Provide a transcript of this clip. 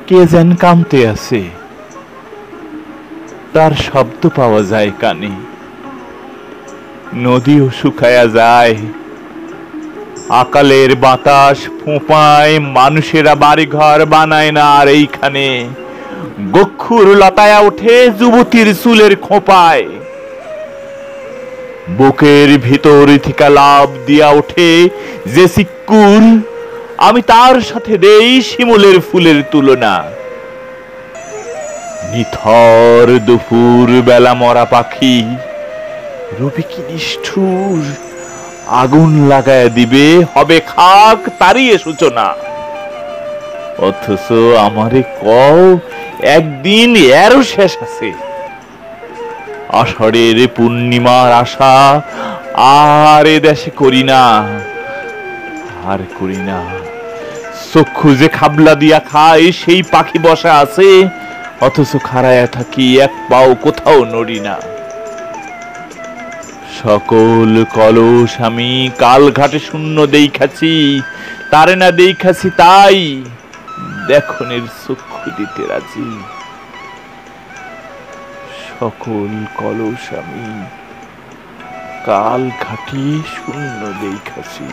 কে যেন কামতে আছে, তার শব্দ পাওয়া যায় কানে। নদীও শুকায়া যায়, আকালের বাতাস ফোঁপায়, মানুষেরা বাড়িঘর বানায় না আর এইখানে। গক্ষুর লতায়া ওঠে যুবতীর চুলের খোঁপায়, বুকের ভিতর থেকে লাভ দিয়া ওঠে যে সিক্কুর, আমি তার সাথে দেই শিমুলের ফুলের তুলনা। নিথর দুপুর বেলা মরা পাখি, রবি কি নিষ্ঠুর, আগুন লাগায় দিবে, হবে খাক তারই সূচনা। অথচ আমারে কও একদিন এরও শেষ আছে। আষাঢ়ের পূর্ণিমার আশা আর এ দেশে করি না, আর করি না। চক্ষু যে খাবলা দিয়া খায় সেই পাখি বসা আছে, অথচ খাড়ায়া থাকি এক পাও কোথাও নড়ি না। সকল কলস আমি কাল ঘাটে শূন্য দেখাছি, তারে না দেখাছি তাই দেখনের চক্ষু দিতে রাজি। সকল কলস আমি কাল ঘাটি শূন্য দেখাছি।